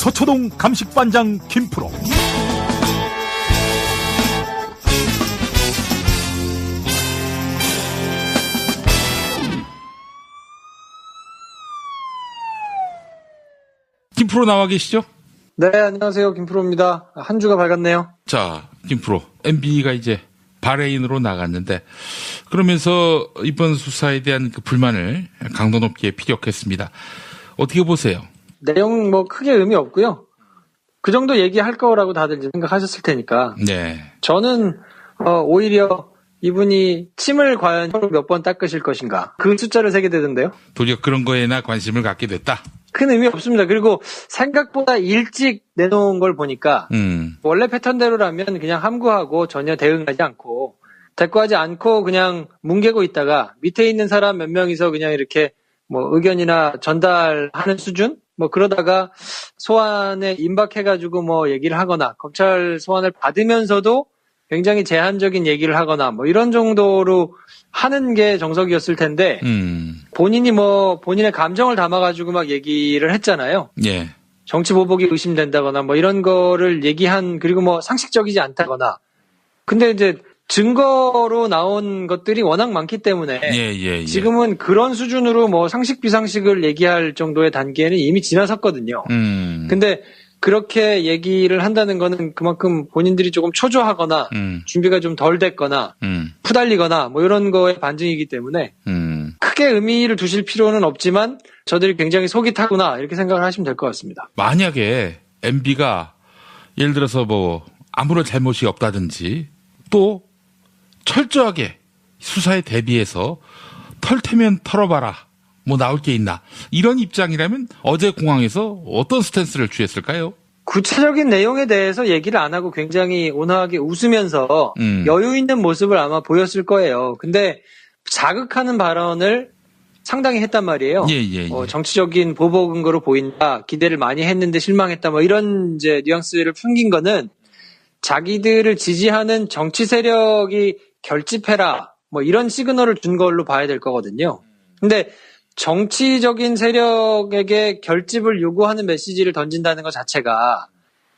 서초동 감식반장 김프로. 김프로 나와 계시죠? 네, 안녕하세요. 김프로입니다. 한 주가 밝았네요. 자, 김프로. MB가 이제 바레인으로 나갔는데, 그러면서 이번 수사에 대한 그 불만을 강도 높게 피력했습니다. 어떻게 보세요? 내용 크게 의미 없고요. 그 정도 얘기할 거라고 다들 이제 생각하셨을 테니까. 네. 저는 오히려 이분이 침을 과연 혀로 몇 번 닦으실 것인가. 그 숫자를 세게 되던데요. 도리어 그런 거에나 관심을 갖게 됐다. 큰 의미 없습니다. 그리고 생각보다 일찍 내놓은 걸 보니까 원래 패턴대로라면 그냥 함구하고 전혀 대응하지 않고 대꾸하지 않고 그냥 뭉개고 있다가 밑에 있는 사람 몇 명이서 그냥 이렇게 의견이나 전달하는 수준? 그러다가 소환에 임박해가지고 얘기를 하거나 검찰 소환을 받으면서도 굉장히 제한적인 얘기를 하거나 이런 정도로 하는 게 정석이었을 텐데 본인이 본인의 감정을 담아가지고 막 얘기를 했잖아요. 예. 정치 보복이 의심된다거나 이런 거를 얘기한 그리고 상식적이지 않다거나 근데 이제 증거로 나온 것들이 워낙 많기 때문에 예. 지금은 그런 수준으로 상식 비상식을 얘기할 정도의 단계는 이미 지나섰거든요. 근데 그렇게 얘기를 한다는 거는 그만큼 본인들이 조금 초조하거나 준비가 좀 덜 됐거나 푸달리거나 이런 거의 반증이기 때문에 크게 의미를 두실 필요는 없지만 저들이 굉장히 속이 타구나 이렇게 생각을 하시면 될 것 같습니다. 만약에 MB가 예를 들어서 아무런 잘못이 없다든지 또 철저하게 수사에 대비해서 털 테면 털어봐라 나올 게 있나 이런 입장이라면 어제 공항에서 어떤 스탠스를 취했을까요? 구체적인 내용에 대해서 얘기를 안 하고 굉장히 온화하게 웃으면서 여유 있는 모습을 아마 보였을 거예요. 근데 자극하는 발언을 상당히 했단 말이에요. 예. 정치적인 보복 근거로 보인다. 기대를 많이 했는데 실망했다. 이런 이제 뉘앙스를 풍긴 거는 자기들을 지지하는 정치 세력이 결집해라. 이런 시그널을 준 걸로 봐야 될 거거든요. 근데 정치적인 세력에게 결집을 요구하는 메시지를 던진다는 것 자체가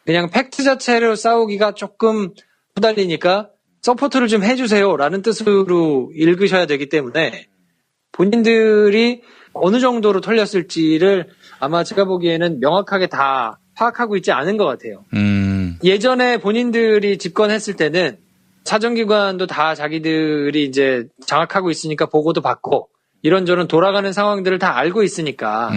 그냥 팩트 자체로 싸우기가 조금 후달리니까 서포트를 좀 해주세요라는 뜻으로 읽으셔야 되기 때문에 본인들이 어느 정도로 털렸을지를 아마 제가 보기에는 명확하게 다 파악하고 있지 않은 것 같아요. 예전에 본인들이 집권했을 때는 사정기관도 다 자기들이 이제 장악하고 있으니까 보고도 받고 이런저런 돌아가는 상황들을 다 알고 있으니까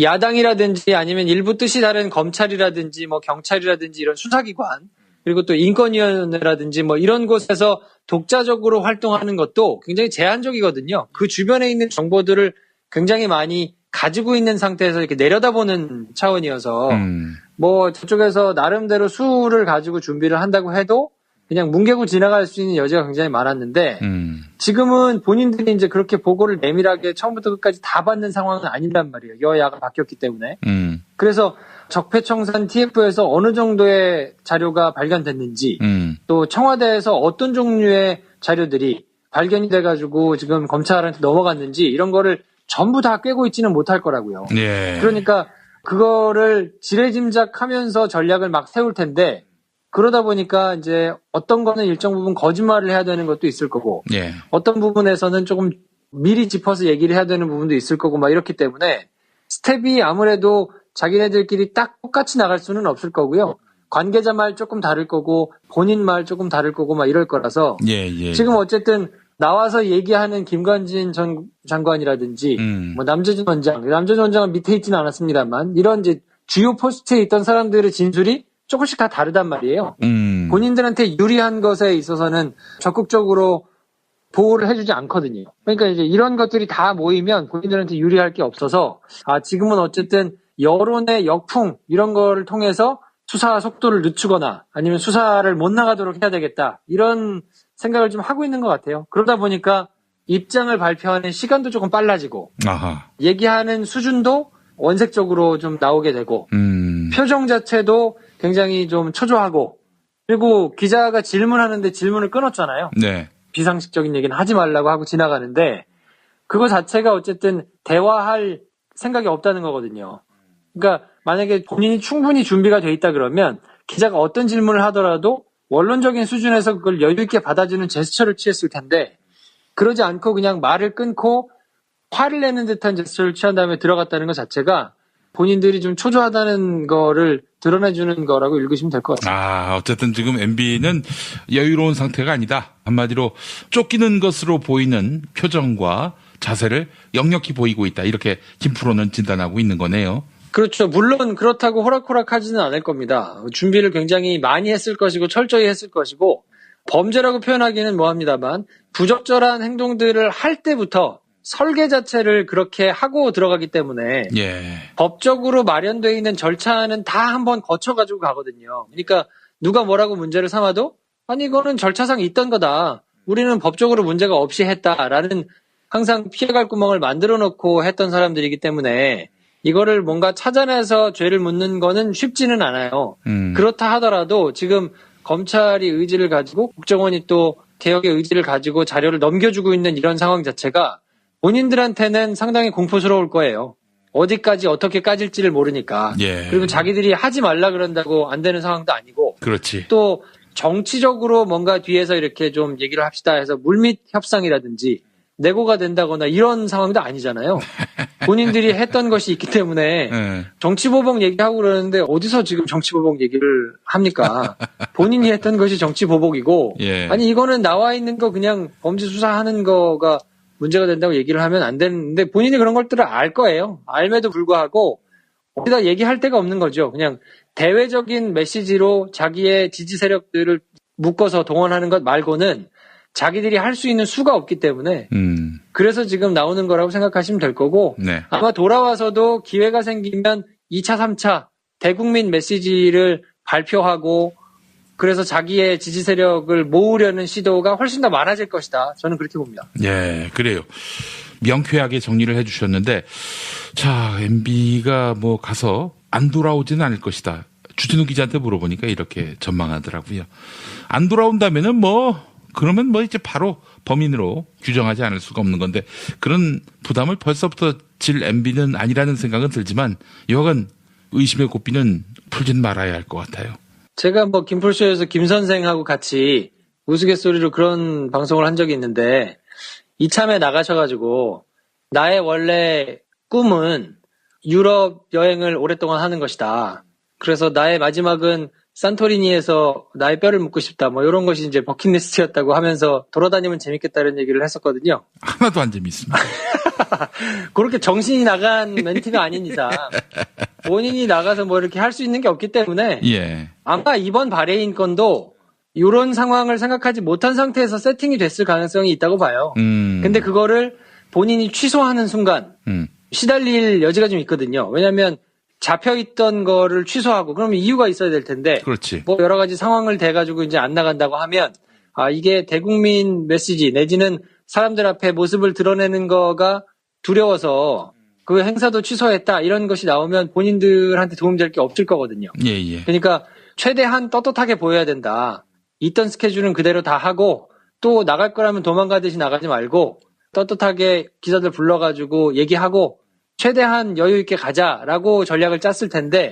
야당이라든지 아니면 일부 뜻이 다른 검찰이라든지 경찰이라든지 이런 수사기관 그리고 또 인권위원회라든지 이런 곳에서 독자적으로 활동하는 것도 굉장히 제한적이거든요. 그 주변에 있는 정보들을 굉장히 많이 가지고 있는 상태에서 이렇게 내려다보는 차원이어서 저쪽에서 나름대로 수를 가지고 준비를 한다고 해도 그냥 뭉개고 지나갈 수 있는 여지가 굉장히 많았는데 지금은 본인들이 이제 그렇게 보고를 내밀하게 처음부터 끝까지 다 받는 상황은 아니란 말이에요. 여야가 바뀌었기 때문에. 그래서 적폐청산 TF에서 어느 정도의 자료가 발견됐는지 또 청와대에서 어떤 종류의 자료들이 발견이 돼가지고 지금 검찰한테 넘어갔는지 이런 거를 전부 다 꿰고 있지는 못할 거라고요. 예. 그러니까 그거를 지레짐작하면서 전략을 막 세울 텐데 그러다 보니까 이제 어떤 거는 일정 부분 거짓말을 해야 되는 것도 있을 거고 예. 어떤 부분에서는 조금 미리 짚어서 얘기를 해야 되는 부분도 있을 거고 이렇기 때문에 스텝이 아무래도 자기네들끼리 딱 똑같이 나갈 수는 없을 거고요. 관계자 말 조금 다를 거고 본인 말 조금 다를 거고 이럴 거라서 예. 지금 어쨌든 나와서 얘기하는 김관진 전 장관이라든지 남재준 원장은 밑에 있지는 않았습니다만 이런 이제 주요 포스트에 있던 사람들의 진술이 조금씩 다 다르단 말이에요. 본인들한테 유리한 것에 있어서는 적극적으로 보호를 해주지 않거든요. 그러니까 이제 이런 것들이 다 모이면 본인들한테 유리할 게 없어서 지금은 어쨌든 여론의 역풍 이런 거를 통해서 수사 속도를 늦추거나 아니면 수사를 못 나가도록 해야 되겠다 이런 생각을 좀 하고 있는 것 같아요. 그러다 보니까 입장을 발표하는 시간도 조금 빨라지고 얘기하는 수준도 원색적으로 좀 나오게 되고 표정 자체도 굉장히 좀 초조하고 그리고 기자가 질문하는데 질문을 끊었잖아요. 네. 비상식적인 얘기는 하지 말라고 하고 지나가는데 그거 자체가 어쨌든 대화할 생각이 없다는 거거든요. 그러니까 만약에 본인이 충분히 준비가 돼 있다 그러면 기자가 어떤 질문을 하더라도 원론적인 수준에서 그걸 여유 있게 받아주는 제스처를 취했을 텐데 그러지 않고 그냥 말을 끊고 화를 내는 듯한 제스처를 취한 다음에 들어갔다는 것 자체가 본인들이 좀 초조하다는 거를 드러내주는 거라고 읽으시면 될 것 같습니다. 어쨌든 지금 MB는 여유로운 상태가 아니다. 한마디로 쫓기는 것으로 보이는 표정과 자세를 역력히 보이고 있다. 이렇게 김프로는 진단하고 있는 거네요. 그렇죠. 물론 그렇다고 호락호락하지는 않을 겁니다. 준비를 굉장히 많이 했을 것이고 철저히 했을 것이고 범죄라고 표현하기는 뭐합니다만 부적절한 행동들을 할 때부터 설계 자체를 그렇게 하고 들어가기 때문에 법적으로 마련되어 있는 절차는 다 한번 거쳐가지고 가거든요. 그러니까 누가 뭐라고 문제를 삼아도 아니 이거는 절차상 있던 거다. 우리는 법적으로 문제가 없이 했다라는 항상 피해갈 구멍을 만들어 놓고 했던 사람들이기 때문에 이거를 뭔가 찾아내서 죄를 묻는 거는 쉽지는 않아요. 그렇다 하더라도 지금 검찰이 의지를 가지고 국정원이 또 개혁의 의지를 가지고 자료를 넘겨주고 있는 이런 상황 자체가 본인들한테는 상당히 공포스러울 거예요. 어디까지 어떻게 까질지를 모르니까. 그리고 자기들이 하지 말라 그런다고 안 되는 상황도 아니고. 그렇지. 또 정치적으로 뭔가 뒤에서 이렇게 좀 얘기를 합시다 해서 물밑 협상이라든지 내고가 된다거나 이런 상황도 아니잖아요. 본인들이 했던 것이 있기 때문에 정치보복 얘기하고 그러는데 어디서 지금 정치보복 얘기를 합니까? 본인이 했던 것이 정치보복이고 아니 이거는 나와 있는 거 그냥 범죄 수사하는 거가 문제가 된다고 얘기를 하면 안 되는데 본인이 그런 것들을 알 거예요. 알매도 불구하고 어디다 얘기할 데가 없는 거죠. 그냥 대외적인 메시지로 자기의 지지 세력들을 묶어서 동원하는 것 말고는 자기들이 할 수 있는 수가 없기 때문에 그래서 지금 나오는 거라고 생각하시면 될 거고 아마 돌아와서도 기회가 생기면 2차, 3차 대국민 메시지를 발표하고 그래서 자기의 지지 세력을 모으려는 시도가 훨씬 더 많아질 것이다. 저는 그렇게 봅니다. 그래요. 명쾌하게 정리를 해 주셨는데 자, MB가 뭐 가서 안 돌아오지는 않을 것이다. 주진우 기자한테 물어보니까 이렇게 전망하더라고요. 안 돌아온다면은 그러면 이제 바로 범인으로 규정하지 않을 수가 없는 건데 그런 부담을 벌써부터 질 MB는 아니라는 생각은 들지만 여하간 의심의 고삐는 풀진 말아야 할 것 같아요. 제가 김풀쇼에서 김 선생하고 같이 우스갯소리로 그런 방송을 한 적이 있는데 이참에 나가셔가지고 나의 원래 꿈은 유럽 여행을 오랫동안 하는 것이다. 그래서 나의 마지막은 산토리니에서 나의 뼈를 묻고 싶다. 이런 것이 이제 버킷리스트였다고 하면서 돌아다니면 재밌겠다는 얘기를 했었거든요. 하나도 안 재밌습니다. 그렇게 정신이 나간 멘트가 아닌 이상 본인이 나가서 이렇게 할 수 있는 게 없기 때문에 아마 이번 바레인 건도 이런 상황을 생각하지 못한 상태에서 세팅이 됐을 가능성이 있다고 봐요. 근데 그거를 본인이 취소하는 순간 시달릴 여지가 좀 있거든요. 왜냐하면 잡혀있던 거를 취소하고 그러면 이유가 있어야 될 텐데 그렇지. 여러 가지 상황을 대가지고 이제 안 나간다고 하면 이게 대국민 메시지 내지는 사람들 앞에 모습을 드러내는 거가 두려워서 그 행사도 취소했다 이런 것이 나오면 본인들한테 도움될 게 없을 거거든요. 그러니까 최대한 떳떳하게 보여야 된다. 있던 스케줄은 그대로 다 하고 또 나갈 거라면 도망가듯이 나가지 말고 떳떳하게 기자들 불러가지고 얘기하고 최대한 여유 있게 가자라고 전략을 짰을 텐데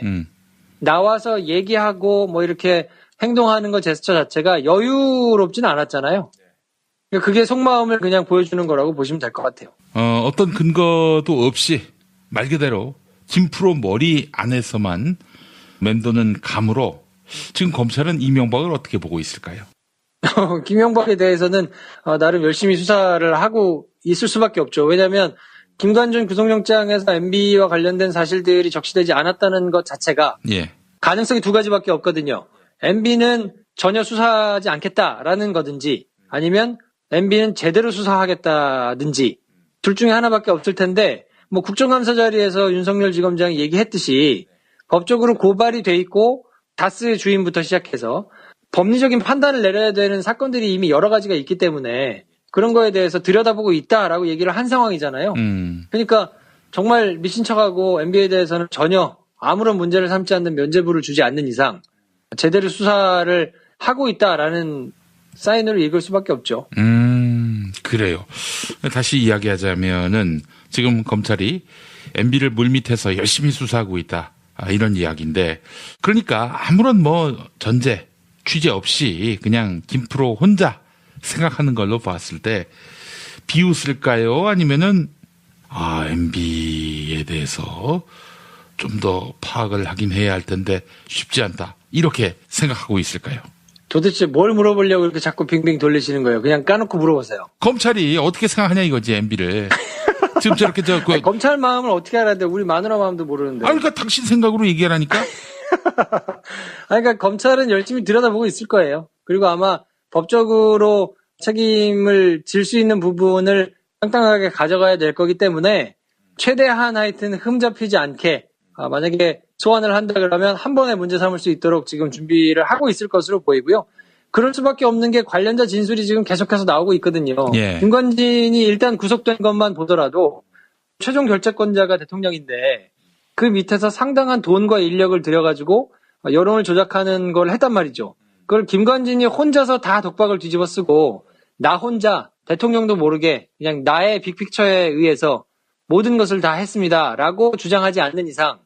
나와서 얘기하고 이렇게 행동하는 것 제스처 자체가 여유롭지는 않았잖아요. 그게 속마음을 그냥 보여주는 거라고 보시면 될 것 같아요. 어떤 근거도 없이 말 그대로 김프로 머리 안에서만 맴도는 감으로 지금 검찰은 이명박을 어떻게 보고 있을까요? 김명박에 대해서는 나름 열심히 수사를 하고 있을 수밖에 없죠. 왜냐하면 김관준 구속영장에서 MB와 관련된 사실들이 적시되지 않았다는 것 자체가 가능성이 두 가지밖에 없거든요. MB는 전혀 수사하지 않겠다라는 거든지 아니면 MB는 제대로 수사하겠다든지 둘 중에 하나밖에 없을 텐데 국정감사 자리에서 윤석열 지검장이 얘기했듯이 법적으로 고발이 돼 있고 다스 주인부터 시작해서 법리적인 판단을 내려야 되는 사건들이 이미 여러 가지가 있기 때문에 그런 거에 대해서 들여다보고 있다라고 얘기를 한 상황이잖아요. 그러니까 정말 미친 척하고 MB에 대해서는 전혀 아무런 문제를 삼지 않는 면죄부를 주지 않는 이상 제대로 수사를 하고 있다라는 사인으로 읽을 수밖에 없죠. 그래요. 다시 이야기하자면은 지금 검찰이 MB를 물밑에서 열심히 수사하고 있다. 이런 이야기인데, 그러니까 아무런 뭐 전제, 취재 없이 그냥 김프로 혼자 생각하는 걸로 봤을 때 비웃을까요? 아니면은 MB에 대해서 좀 더 파악을 하긴 해야 할 텐데 쉽지 않다. 이렇게 생각하고 있을까요? 도대체 뭘 물어보려고 이렇게 자꾸 빙빙 돌리시는 거예요? 그냥 까놓고 물어보세요. 검찰이 어떻게 생각하냐 이거지, MB를. 지금 저렇게 아니, 검찰 마음을 어떻게 알아야 돼? 우리 마누라 마음도 모르는데. 그러니까 당신 생각으로 얘기하라니까? 그러니까 검찰은 열심히 들여다보고 있을 거예요. 그리고 아마 법적으로 책임을 질 수 있는 부분을 땅땅하게 가져가야 될 거기 때문에 최대한 하여튼 흠잡히지 않게 만약에 소환을 한다 그러면 한 번에 문제 삼을 수 있도록 지금 준비를 하고 있을 것으로 보이고요. 그럴 수밖에 없는 게 관련자 진술이 지금 계속해서 나오고 있거든요. 예. 김관진이 일단 구속된 것만 보더라도 최종 결재권자가 대통령인데 그 밑에서 상당한 돈과 인력을 들여가지고 여론을 조작하는 걸 했단 말이죠. 그걸 김관진이 혼자서 다 독박을 뒤집어 쓰고 나 혼자 대통령도 모르게 그냥 나의 빅픽처에 의해서 모든 것을 다 했습니다라고 주장하지 않는 이상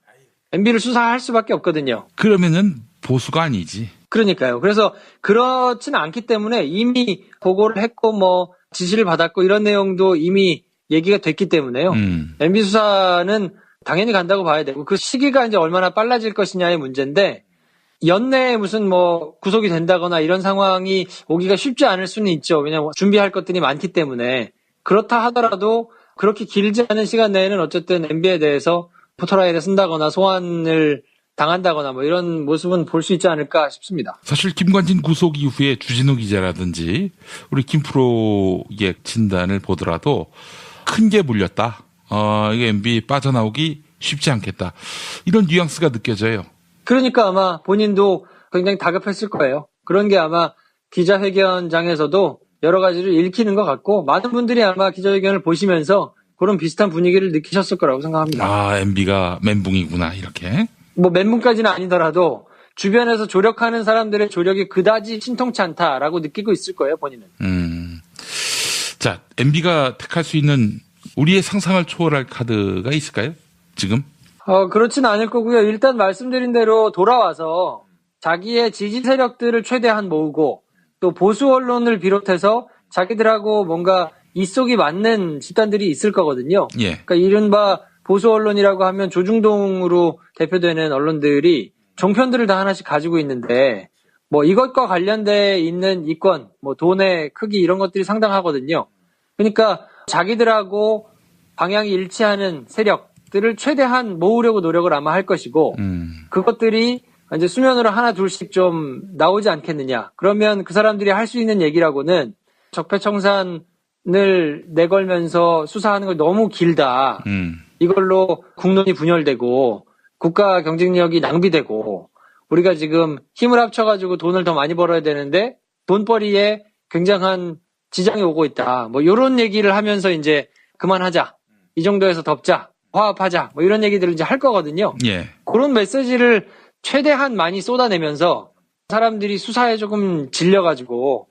MB를 수사할 수밖에 없거든요. 그러면은 보수가 아니지. 그러니까요. 그래서 그렇지는 않기 때문에 이미 보고를 했고 뭐 지시를 받았고 이런 내용도 이미 얘기가 됐기 때문에요. MB 수사는 당연히 간다고 봐야 되고 그 시기가 이제 얼마나 빨라질 것이냐의 문제인데 연내에 무슨 뭐 구속이 된다거나 이런 상황이 오기가 쉽지 않을 수는 있죠. 왜냐하면 준비할 것들이 많기 때문에. 그렇다 하더라도 그렇게 길지 않은 시간 내에는 어쨌든 MB에 대해서 포토라인을 쓴다거나 소환을 당한다거나 뭐 이런 모습은 볼 수 있지 않을까 싶습니다. 사실 김관진 구속 이후에 주진우 기자라든지 우리 김프로의 진단을 보더라도 큰 게 물렸다. 이게 MB 빠져나오기 쉽지 않겠다. 이런 뉘앙스가 느껴져요. 그러니까 아마 본인도 굉장히 다급했을 거예요. 그런 게 아마 기자회견장에서도 여러 가지를 읽히는 것 같고 많은 분들이 아마 기자회견을 보시면서 그런 비슷한 분위기를 느끼셨을 거라고 생각합니다. MB가 멘붕이구나 이렇게. 뭐 멘붕까지는 아니더라도 주변에서 조력하는 사람들의 조력이 그다지 신통치 않다라고 느끼고 있을 거예요, 본인은. 자, MB가 택할 수 있는 우리의 상상을 초월할 카드가 있을까요? 지금? 그렇진 않을 거고요. 일단 말씀드린 대로 돌아와서 자기의 지지 세력들을 최대한 모으고 또 보수 언론을 비롯해서 자기들하고 뭔가 입속이 맞는 집단들이 있을 거거든요. 예. 그러니까 이른바 보수 언론이라고 하면 조중동으로 대표되는 언론들이 종편들을 다 하나씩 가지고 있는데 뭐 이것과 관련돼 있는 이권, 뭐 돈의 크기 이런 것들이 상당하거든요. 그러니까 자기들하고 방향이 일치하는 세력들을 최대한 모으려고 노력을 아마 할 것이고 그것들이 이제 수면으로 하나 둘씩 좀 나오지 않겠느냐. 그러면 그 사람들이 할 수 있는 얘기라고는 적폐청산을 내걸면서 수사하는 걸 너무 길다. 이걸로 국론이 분열되고 국가 경쟁력이 낭비되고 우리가 지금 힘을 합쳐가지고 돈을 더 많이 벌어야 되는데 돈벌이에 굉장한 지장이 오고 있다. 뭐 이런 얘기를 하면서 이제 그만하자. 이 정도에서 덮자. 화합하자. 뭐 이런 얘기들을 이제 할 거거든요. 예. 그런 메시지를 최대한 많이 쏟아내면서 사람들이 수사에 조금 질려가지고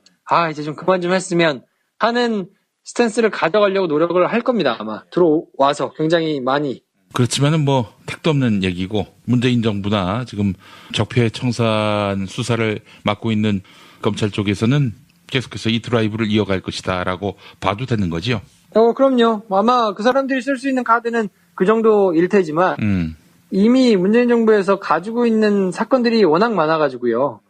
이제 좀 그만 좀 했으면 하는 스탠스를 가져가려고 노력을 할 겁니다. 아마 들어와서 굉장히 많이. 그렇지만은 뭐 택도 없는 얘기고 문재인 정부나 지금 적폐 청산 수사를 맡고 있는 검찰 쪽에서는 계속해서 이 드라이브를 이어갈 것이다라고 봐도 되는 거지요. 그럼요. 아마 그 사람들이 쓸 수 있는 카드는 그 정도일 테지만 이미 문재인 정부에서 가지고 있는 사건들이 워낙 많아가지고요.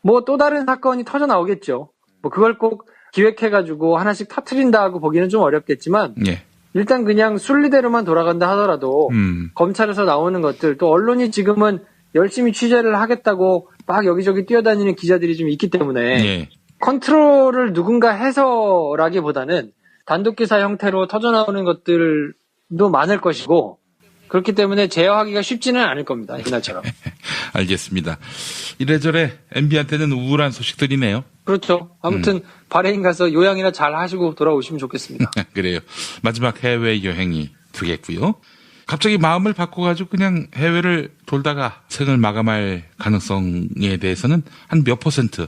뭐 또 다른 사건이 터져 나오겠죠. 뭐 그걸 꼭 기획해가지고 하나씩 터트린다고 보기는 좀 어렵겠지만 예. 일단 그냥 순리대로만 돌아간다 하더라도 검찰에서 나오는 것들 또 언론이 지금은 열심히 취재를 하겠다고 막 여기저기 뛰어다니는 기자들이 좀 있기 때문에 예. 컨트롤을 누군가 해서라기보다는 단독기사 형태로 터져나오는 것들도 많을 것이고 그렇기 때문에 제어하기가 쉽지는 않을 겁니다. 옛날처럼. 알겠습니다. 이래저래 MB한테는 우울한 소식들이네요. 그렇죠. 아무튼 바레인 가서 요양이나 잘 하시고 돌아오시면 좋겠습니다. 그래요. 마지막 해외 여행이 되겠고요. 갑자기 마음을 바꿔가지고 그냥 해외를 돌다가 생을 마감할 가능성에 대해서는 한 몇 %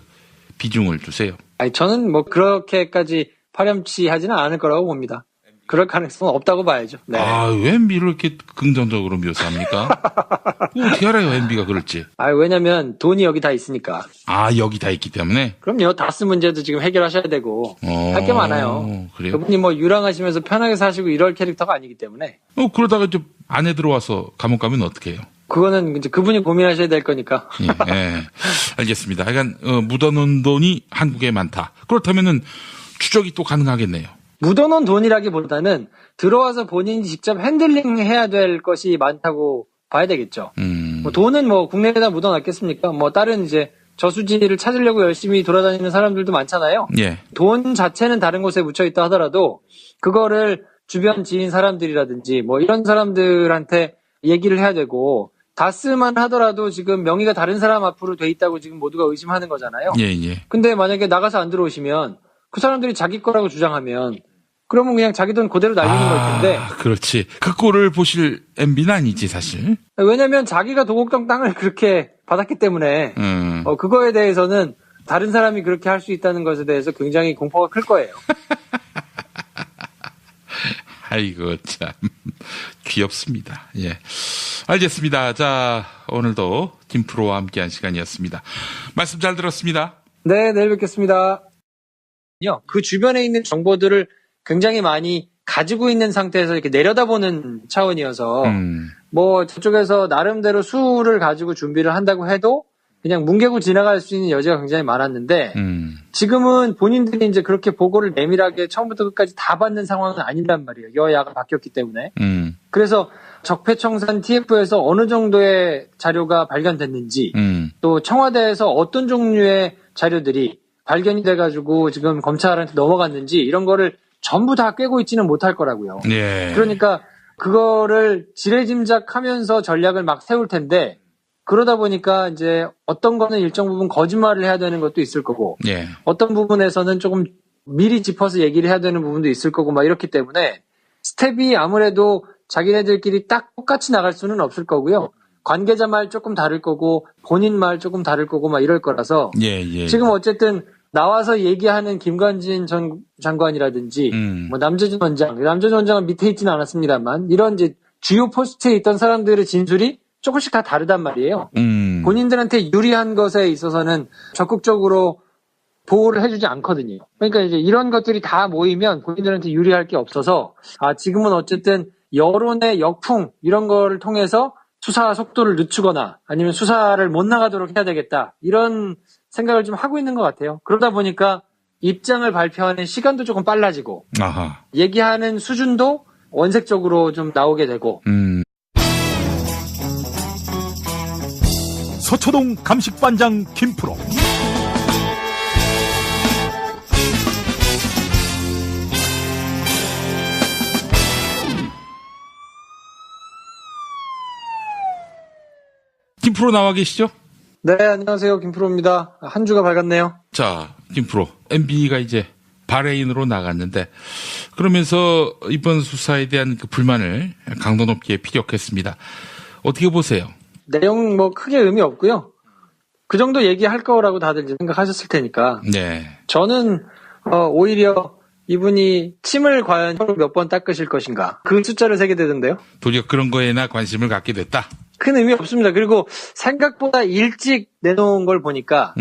비중을 두세요? 저는 뭐 그렇게까지 파렴치하지는 않을 거라고 봅니다. 그럴 가능성은 없다고 봐야죠. 네. 아, 왜 MB를 이렇게 긍정적으로 묘사합니까? 뭐 어떻게 알아요, MB가 그럴지. 왜냐면 돈이 여기 다 있으니까. 아, 여기 다 있기 때문에? 그럼요. 다스 문제도 지금 해결하셔야 되고 할 게 많아요. 그래요? 그분이 뭐 유랑하시면서 편하게 사시고 이럴 캐릭터가 아니기 때문에. 그러다가 좀 안에 들어와서 감옥 가면 어떻게 해요? 그거는 이제 그분이 고민하셔야 될 거니까. 예, 예. 알겠습니다. 하여간 묻어놓은 돈이 한국에 많다. 그렇다면은 추적이 또 가능하겠네요. 묻어놓은 돈이라기보다는 들어와서 본인이 직접 핸들링 해야 될 것이 많다고 봐야 되겠죠. 뭐 돈은 뭐 국내에다 묻어놨겠습니까? 뭐 다른 이제 저수지를 찾으려고 열심히 돌아다니는 사람들도 많잖아요. 예. 돈 자체는 다른 곳에 묻혀 있다 하더라도 그거를 주변 지인 사람들이라든지 뭐 이런 사람들한테 얘기를 해야 되고, 다스만 하더라도 지금 명의가 다른 사람 앞으로 돼 있다고 지금 모두가 의심하는 거잖아요. 예, 예. 근데 만약에 나가서 안 들어오시면 그 사람들이 자기 거라고 주장하면 그러면 그냥 자기 돈 그대로 날리는 걸 텐데. 그렇지. 그 꼴을 보실 MB는 아니지, 사실. 왜냐면 자기가 도곡동 땅을 그렇게 받았기 때문에 그거에 대해서는 다른 사람이 그렇게 할 수 있다는 것에 대해서 굉장히 공포가 클 거예요. 아이고, 참. 귀엽습니다. 예. 알겠습니다. 자, 오늘도 김프로와 함께한 시간이었습니다. 말씀 잘 들었습니다. 네, 내일 뵙겠습니다. 그 주변에 있는 정보들을 굉장히 많이 가지고 있는 상태에서 이렇게 내려다보는 차원이어서 뭐 저쪽에서 나름대로 수를 가지고 준비를 한다고 해도 그냥 뭉개고 지나갈 수 있는 여지가 굉장히 많았는데 지금은 본인들이 이제 그렇게 보고를 내밀하게 처음부터 끝까지 다 받는 상황은 아니란 말이에요. 여야가 바뀌었기 때문에. 그래서 적폐청산 TF에서 어느 정도의 자료가 발견됐는지 또 청와대에서 어떤 종류의 자료들이 발견이 돼가지고 지금 검찰한테 넘어갔는지 이런 거를 전부 다 꿰고 있지는 못할 거라고요. 예. 그러니까 그거를 지레짐작하면서 전략을 막 세울 텐데 그러다 보니까 이제 어떤 거는 일정 부분 거짓말을 해야 되는 것도 있을 거고 예. 어떤 부분에서는 조금 미리 짚어서 얘기를 해야 되는 부분도 있을 거고 막 이렇기 때문에 스텝이 아무래도 자기네들끼리 딱 똑같이 나갈 수는 없을 거고요. 관계자 말 조금 다를 거고 본인 말 조금 다를 거고 막 이럴 거라서 예. 지금 어쨌든 나와서 얘기하는 김관진 전 장관이라든지 뭐 남재준 원장은 밑에 있지는 않았습니다만 이런 이제 주요 포스트에 있던 사람들의 진술이 조금씩 다 다르단 말이에요. 본인들한테 유리한 것에 있어서는 적극적으로 보호를 해주지 않거든요. 그러니까 이제 이런 것들이 다 모이면 본인들한테 유리할 게 없어서 지금은 어쨌든 여론의 역풍 이런 거를 통해서 수사 속도를 늦추거나 아니면 수사를 못 나가도록 해야 되겠다 이런 생각을 좀 하고 있는 것 같아요. 그러다 보니까 입장을 발표하는 시간도 조금 빨라지고 얘기하는 수준도 원색적으로 좀 나오게 되고 서초동 감식반장 김프로. 김프로 나와 계시죠? 네, 안녕하세요. 김프로입니다. 한 주가 밝았네요. 자, 김프로. MB가 이제 바레인으로 나갔는데 그러면서 이번 수사에 대한 그 불만을 강도 높게 피력했습니다. 어떻게 보세요? 내용 뭐 크게 의미 없고요. 그 정도 얘기할 거라고 다들 이제 생각하셨을 테니까. 네. 저는 오히려 이분이 침을 과연 몇 번 닦으실 것인가. 그 숫자를 세게 되던데요. 도리어 그런 거에나 관심을 갖게 됐다. 큰 의미 없습니다. 그리고 생각보다 일찍 내놓은 걸 보니까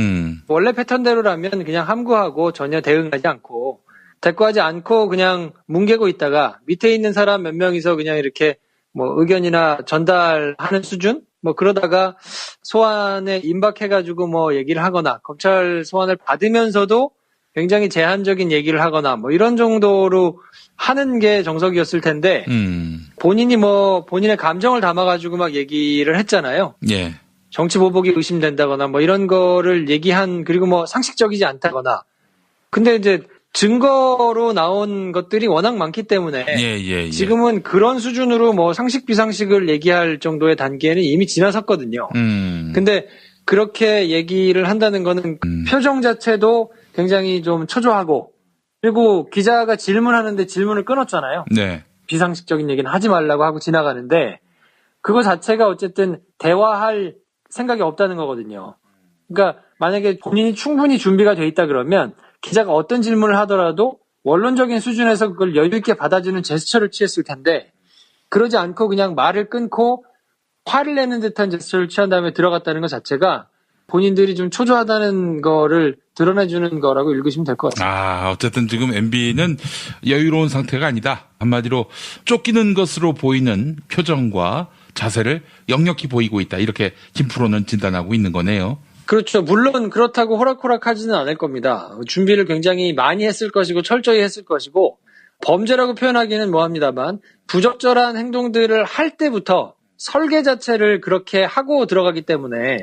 원래 패턴대로라면 그냥 함구하고 전혀 대응하지 않고 대꾸하지 않고 그냥 뭉개고 있다가 밑에 있는 사람 몇 명이서 그냥 이렇게 뭐 의견이나 전달하는 수준? 뭐 그러다가 소환에 임박해가지고 뭐 얘기를 하거나 검찰 소환을 받으면서도 굉장히 제한적인 얘기를 하거나 뭐 이런 정도로 하는 게 정석이었을 텐데 본인이 뭐 본인의 감정을 담아가지고 막 얘기를 했잖아요. 예. 정치 보복이 의심된다거나 뭐 이런 거를 얘기한 그리고 뭐 상식적이지 않다거나 근데 이제 증거로 나온 것들이 워낙 많기 때문에 예. 지금은 그런 수준으로 뭐 상식 비상식을 얘기할 정도의 단계는 이미 지나섰거든요. 근데 그렇게 얘기를 한다는 거는 표정 자체도 굉장히 좀 초조하고 그리고 기자가 질문하는데 질문을 끊었잖아요. 네. 비상식적인 얘기는 하지 말라고 하고 지나가는데 그거 자체가 어쨌든 대화할 생각이 없다는 거거든요. 그러니까 만약에 본인이 충분히 준비가 돼 있다 그러면 기자가 어떤 질문을 하더라도 원론적인 수준에서 그걸 여유 있게 받아주는 제스처를 취했을 텐데 그러지 않고 그냥 말을 끊고 화를 내는 듯한 제스처를 취한 다음에 들어갔다는 것 자체가 본인들이 좀 초조하다는 거를 드러내주는 거라고 읽으시면 될 것 같습니다. 어쨌든 지금 MB는 여유로운 상태가 아니다. 한마디로 쫓기는 것으로 보이는 표정과 자세를 역력히 보이고 있다. 이렇게 김프로는 진단하고 있는 거네요. 그렇죠. 물론 그렇다고 호락호락하지는 않을 겁니다. 준비를 굉장히 많이 했을 것이고 철저히 했을 것이고 범죄라고 표현하기는 뭐합니다만 부적절한 행동들을 할 때부터 설계 자체를 그렇게 하고 들어가기 때문에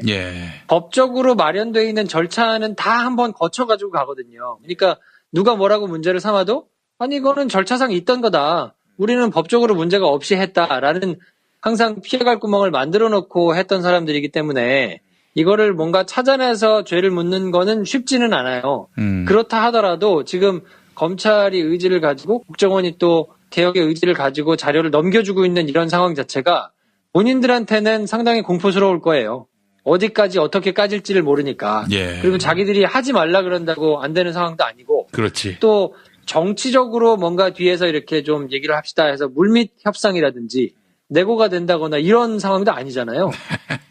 법적으로 마련되어 있는 절차는 다 한번 거쳐가지고 가거든요. 그러니까 누가 뭐라고 문제를 삼아도 아니 이거는 절차상 있던 거다. 우리는 법적으로 문제가 없이 했다라는 항상 피해갈 구멍을 만들어 놓고 했던 사람들이기 때문에 이거를 뭔가 찾아내서 죄를 묻는 거는 쉽지는 않아요. 그렇다 하더라도 지금 검찰이 의지를 가지고 국정원이 또 개혁의 의지를 가지고 자료를 넘겨주고 있는 이런 상황 자체가 본인들한테는 상당히 공포스러울 거예요. 어디까지 어떻게 까질지를 모르니까. 그리고 자기들이 하지 말라 그런다고 안 되는 상황도 아니고. 그렇지. 또 정치적으로 뭔가 뒤에서 이렇게 좀 얘기를 합시다 해서 물밑 협상이라든지 내고가 된다거나 이런 상황도 아니잖아요.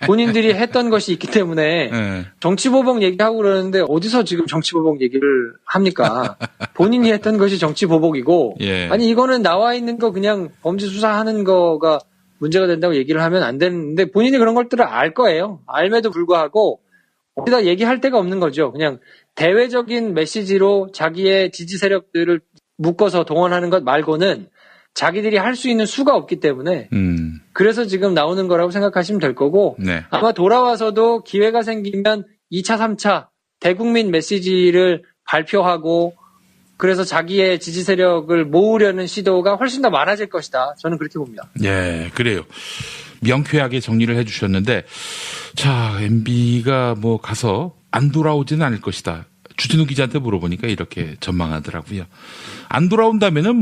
본인들이 했던 것이 있기 때문에 정치보복 얘기하고 그러는데 어디서 지금 정치보복 얘기를 합니까? 본인이 했던 것이 정치보복이고 아니 이거는 나와 있는 거 그냥 범죄 수사하는 거가 문제가 된다고 얘기를 하면 안 되는데 본인이 그런 것들을 알 거예요. 알매도 불구하고 어디다 얘기할 데가 없는 거죠. 그냥 대외적인 메시지로 자기의 지지 세력들을 묶어서 동원하는 것 말고는 자기들이 할 수 있는 수가 없기 때문에 그래서 지금 나오는 거라고 생각하시면 될 거고 아마 돌아와서도 기회가 생기면 2차, 3차 대국민 메시지를 발표하고 그래서 자기의 지지 세력을 모으려는 시도가 훨씬 더 많아질 것이다. 저는 그렇게 봅니다. 그래요. 명쾌하게 정리를 해주셨는데 자, MB가 뭐 가서 안 돌아오지는 않을 것이다. 주진우 기자한테 물어보니까 이렇게 전망하더라고요. 안 돌아온다면은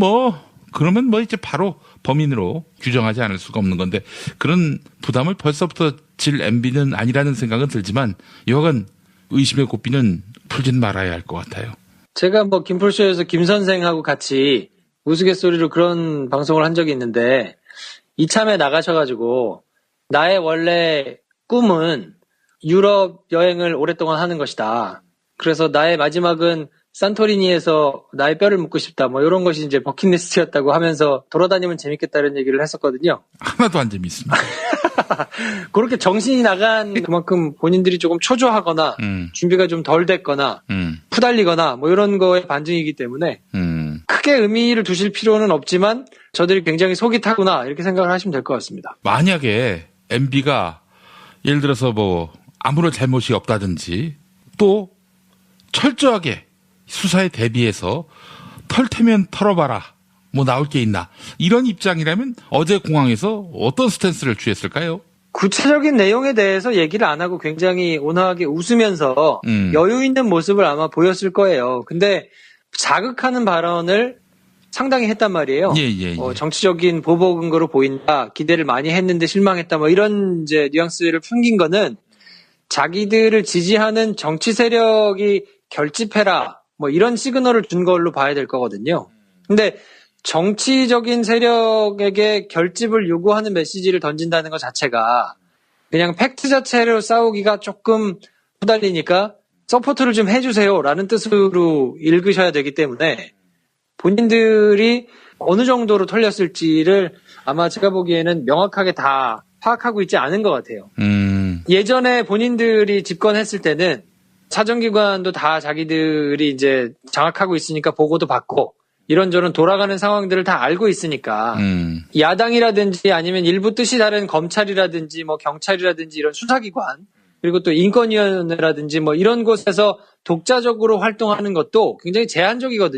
그러면 이제 바로 범인으로 규정하지 않을 수가 없는 건데 그런 부담을 벌써부터 질 MB는 아니라는 생각은 들지만 여하간 의심의 고삐는 풀진 말아야 할 것 같아요. 제가 김풀쇼에서 김 선생하고 같이 우스갯소리로 그런 방송을 한 적이 있는데 이참에 나가셔가지고 나의 원래 꿈은 유럽 여행을 오랫동안 하는 것이다. 그래서 나의 마지막은 산토리니에서 나의 뼈를 묻고 싶다. 이런 것이 이제 버킷리스트였다고 하면서 돌아다니면 재밌겠다는 얘기를 했었거든요. 하나도 안 재밌습니다. 그렇게 정신이 나간 그만큼 본인들이 조금 초조하거나 준비가 좀 덜 됐거나 푸달리거나 이런 거에 반증이기 때문에 크게 의미를 두실 필요는 없지만 저들이 굉장히 속이 타구나 이렇게 생각을 하시면 될 것 같습니다. 만약에 MB가 예를 들어서 아무런 잘못이 없다든지 또 철저하게 수사에 대비해서 털 테면 털어봐라. 나올 게 있나. 이런 입장이라면 어제 공항에서 어떤 스탠스를 취했을까요? 구체적인 내용에 대해서 얘기를 안 하고 굉장히 온화하게 웃으면서 여유 있는 모습을 아마 보였을 거예요. 근데 자극하는 발언을 상당히 했단 말이에요. 정치적인 보복 근거로 보인다. 기대를 많이 했는데 실망했다. 이런 이제 뉘앙스를 풍긴 거는 자기들을 지지하는 정치 세력이 결집해라. 이런 시그널을 준 걸로 봐야 될 거거든요. 근데 정치적인 세력에게 결집을 요구하는 메시지를 던진다는 것 자체가 그냥 팩트 자체로 싸우기가 조금 후달리니까 서포트를 좀 해주세요라는 뜻으로 읽으셔야 되기 때문에 본인들이 어느 정도로 털렸을지를 아마 제가 보기에는 명확하게 다 파악하고 있지 않은 것 같아요. 예전에 본인들이 집권했을 때는 사정기관도 다 자기들이 이제 장악하고 있으니까 보고도 받고 이런저런 돌아가는 상황들을 다 알고 있으니까 야당이라든지 아니면 일부 뜻이 다른 검찰이라든지 경찰이라든지 이런 수사기관 그리고 또 인권위원회라든지 이런 곳에서 독자적으로 활동하는 것도 굉장히 제한적이거든요.